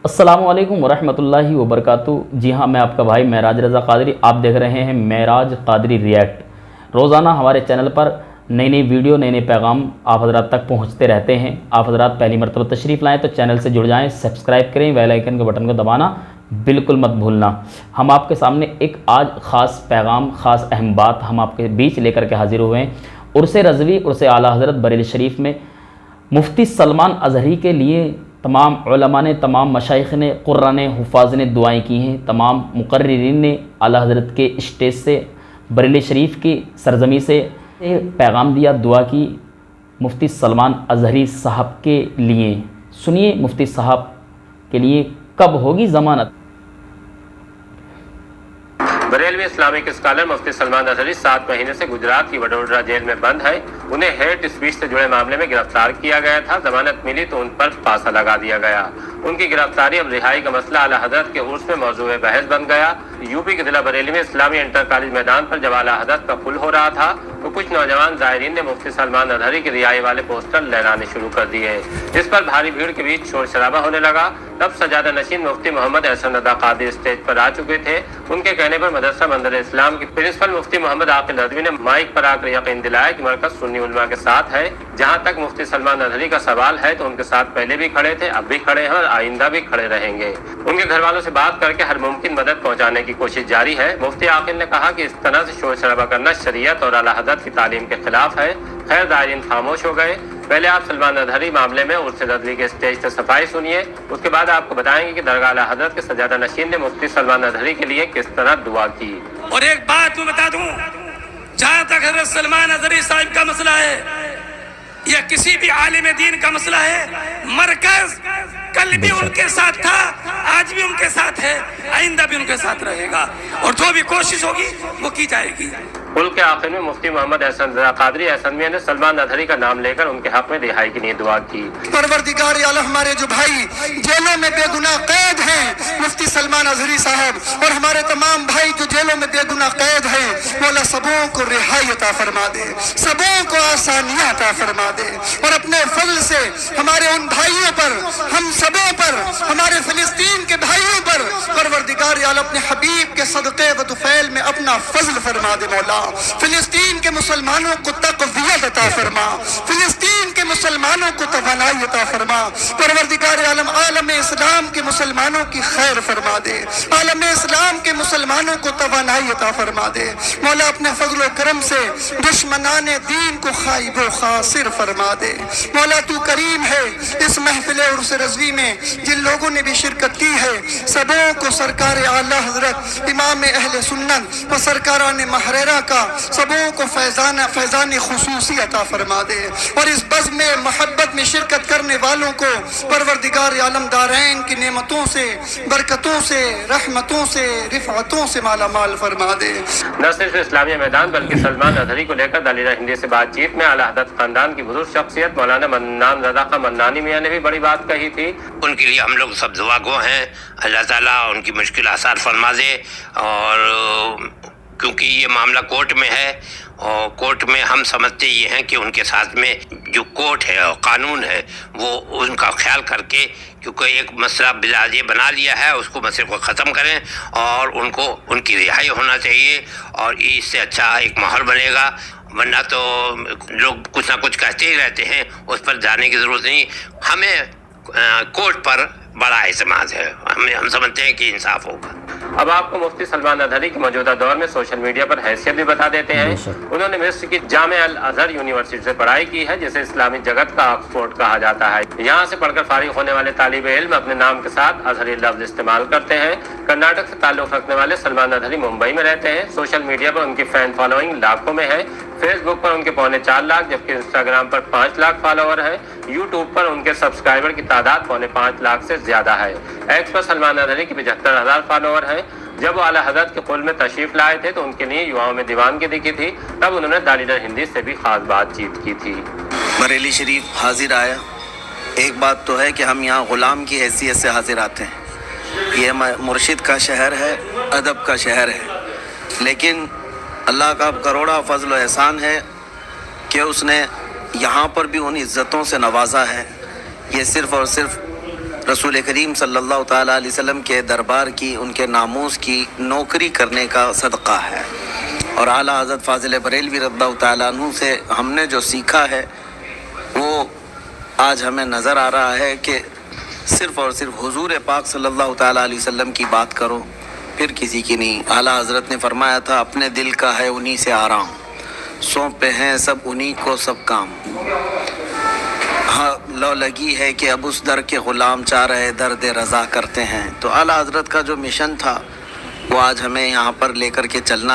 अस्सलामु अलैकुम वरहमतुल्लाहि वबरकातुहू। जी हाँ, मैं आपका भाई महराज रज़ा क़ादरी। आप देख रहे हैं महराज क़ादरी रिएक्ट। रोज़ाना हमारे चैनल पर नई नई वीडियो, नए नए पैगाम आप हज़रात तक पहुँचते रहते हैं। आप हज़रात पहली मरतबा तशरीफ़ लाएँ तो चैनल से जुड़ जाएँ, सब्सक्राइब करें, बेल आइकन के बटन को दबाना बिल्कुल मत भूलना। हम आपके सामने एक आज ख़ास पैगाम, ख़ास अहम बात हम आपके बीच लेकर के हाज़िर हुए हैं। उर्स रज़वी, उर्स आला हज़रत बरेली शरीफ में मुफ्ती सलमान अज़हरी के लिए तमाम उलमा ने, तमाम मशाइख ने, क़ुर्रा ने, हुफ़ाज़ ने दुआएँ की हैं। तमाम मुक़र्रिरीन ने आला हज़रत के स्टेज से, बरेली शरीफ की सरज़मी से पैगाम दिया, दुआ की मुफ्ती सलमान अज़हरी साहब के लिए। सुनिए मुफ्ती साहब के लिए कब होगी ज़मानत। बरेलवी इस्लामिक स्कॉलर मुफ्ती सलमान अज़हरी 7 महीने से गुजरात की वडोदरा जेल में बंद है। उन्हें हेट स्पीच से जुड़े मामले में गिरफ्तार किया गया था। जमानत मिली तो उन पर फांसा लगा दिया गया। उनकी गिरफ्तारी अब रिहाई का मसला आला हज़रत के उर्स में मौजूद बहस बन गया। यूपी के जिला बरेली में इस्लामी इंटर कॉलेज मैदान पर जब आला हज़रत का पुल हो रहा था तो कुछ नौजवान ज़ायरीन ने मुफ्ती सलमान अज़हरी की रिहाई वाले पोस्टर लहराने शुरू कर दिए। इस पर भारी भीड़ के बीच शोर शराबा होने लगा। तब सजादा नशीन मुफ्ती मोहम्मद एहसन रज़ा क़ादरी स्टेज पर आ चुके थे। उनके कहने पर मदरसा मंदिर इस्लाम के प्रिंसिपल मुफ्ती मोहम्मद आकिल रज़वी ने माइक पर आकर यकीन दिलाया कि मरकज़ सुन्नी उलमा के साथ है। जहां तक मुफ्ती सलमान अज़हरी का सवाल है तो उनके साथ पहले भी खड़े थे, अब भी खड़े हैं और आइंदा भी खड़े रहेंगे। उनके घर वालों से बात करके हर मुमकिन मदद पहुंचाने की कोशिश जारी है। मुफ्ती आकिल ने कहा कि इस तरह से शोर शराबा करना शरीयत और आला हज़रत की तालीम के खिलाफ है। खैर, दायरीन खामोश हो गए। पहले आप सलमान अज़हरी मामले में उर्स रज़वी के स्टेज से सफाई सुनिए, उसके बाद आपको बताएंगे कि दरगाह आला हज़रत के सजादा नशीन ने मुफ्ती सलमान अज़हरी के लिए किस तरह दुआ की। और एक बात मैं बता दूं, जहां तक हज़रत सलमान अज़हरी साहब का मसला है या किसी भी आलिम दीन का मसला है, मरकज कल भी उनके साथ था, आज भी उनके साथ है, आइंदा भी उनके साथ रहेगा और जो भी कोशिश होगी वो की जाएगी। पुल के आखिर में मुफ्ती मोहम्मद एहसन रज़ा क़ादरी एहसनविया ने सलमान अज़हरी का नाम लेकर उनके हक में रिहाई के लिए दुआ की। परवरदिगार आलम, हमारे जो भाई जेलों में बेगुनाह कैद हैं, मुफ्ती सलमान अज़हरी साहब, और हमारे तमाम भाई जो जेलों में बेगुनाह कैद हैं, मौला सबों को रिहाई अता फरमा दे, सबों को आसानियां अता फरमा दे और अपने फजल से हमारे उन भाइयों पर, हम सबों पर, हमारे फिलिस्तीन के भाइयों पर परवरदिगार आलम अपने हबीब के सदक़े व तुफ़ैल में अपना फजल फरमा दे। मौला फिलिस्तीन के मुसलमानों को तक़वियत अता फरमा, फिलिस्तीन के मुसलमानों को तवानाई अता फरमा। परवरदिगार आलम, आलम इस्लाम के मुसलमानों की खैर फरमा दे, आलम इस्लाम के मुसलमानों को तवानाई अता फरमा दे। मौला अपने फजल करम से दुश्मनाने दीन को खाइब व खासिर फरमा दे। मौला तू करीम है। इस महफिल उर्स रज़वी में जिन लोगों ने भी शिरकत की है, सबों को सरकार आला हज़रत इमाम अहले सुन्नत व सरकारान महरेरा का सबों को फैज़ान खुसूसी अता फरमा दे और इस बज़्म में मोहब्बत में शिरकत करने वालों को परवरदिगार आलम दारैन की नेमतों से, बरकतों से, रहमतों से, रिफ़अतों से माला माल फरमा दे। न सिर्फ इस्लामी मैदान बल्कि सलमान अज़हरी को लेकर दालिरा हिंदी से बातचीत में आला हज़रत खानदान की बुजुर्ग शख्सियत मौलाना मन्नान रज़ा ख़ान मन्नानी मियाँ ने भी बड़ी बात कही थी। उनके लिए हम लोग सब दुआ गो हैं, अल्लाह ताला उनकी मुश्किल आसार फरमा दे। और क्योंकि ये मामला कोर्ट में है और कोर्ट में हम समझते ये हैं कि उनके साथ में जो कोर्ट है और कानून है वो उनका ख्याल करके, क्योंकि एक मसला बिलाज बना लिया है, उसको मसले को ख़त्म करें और उनको उनकी रिहाई होना चाहिए और इससे अच्छा एक माहौल बनेगा। वरना तो लोग कुछ ना कुछ कहते ही रहते हैं, उस पर जाने की ज़रूरत नहीं। हमें कोर्ट पर बड़ा एतमाद है, हम समझते हैं कि इंसाफ होगा। अब आपको मुफ्ती सलमान अज़हरी के मौजूदा दौर में सोशल मीडिया पर हैसियत भी बता देते हैं। उन्होंने मिस्र की जामिया अल अज़हर यूनिवर्सिटी से पढ़ाई की है, जिसे इस्लामी जगत का ऑक्सफोर्ड कहा जाता है। यहाँ से पढ़कर फारिग होने वाले तालिब इल्म अपने नाम के साथ अज़हरी लफ्ज़ इस्तेमाल करते हैं। कर्नाटक से ताल्लुक़ रखने वाले सलमान अज़हरी मुंबई में रहते हैं। सोशल मीडिया पर उनकी फ़ैन फॉलोइंग लाखों में है। फेसबुक पर उनके 4.25 लाख, जबकि इंस्टाग्राम पर 5 लाख फॉलोवर है। यूट्यूब पर उनके सब्सक्राइबर की तादाद 4.25 लाख से ज्यादा है। एक्स पर सलमान अज़हरी की 75,000 फॉलोवर है। जब वो आला हज़रत के पुल में तशरीफ लाए थे तो उनके लिए युवाओं में दीवानगी दिखी थी। तब उन्होंने दालिरा हिंदी से भी खास बातचीत की थी। बरेली शरीफ हाजिर आया। एक बात तो है कि हम यहाँ ग़ुलाम की हैसियत से हाजिर आते हैं। ये मुर्शिद का शहर है, अदब का शहर है, लेकिन अल्लाह का करोड़ा फजल एहसान है कि उसने यहाँ पर भी उन इज़्ज़तों से नवाजा है। ये सिर्फ़ और सिर्फ रसूल करीम सल्लल्लाहु ताला अलैहि वसल्लम के दरबार की, उनके नामूस की नौकरी करने का सदका है। और आला हज़रत फ़ाज़िल बरेलवी रज़ियल्लाहु ताला अन्हु से हमने जो सीखा है वो आज हमें नज़र आ रहा है कि सिर्फ़ और सिर्फ हुज़ूर पाक सल्लल्लाहु ताला अलैहि वसल्लम की बात करो, फिर किसी की नहीं। आला हज़रत ने फरमाया था, अपने दिल का है उन्हीं से आराम, सौंपे हैं सब उन्हीं को सब काम। हाँ, लो लगी है कि अब उस दर के ग़ुलाम चाह रहे दर्द रज़ा करते हैं। तो आला हज़रत का जो मिशन था वो आज हमें यहाँ पर लेकर के चलना है।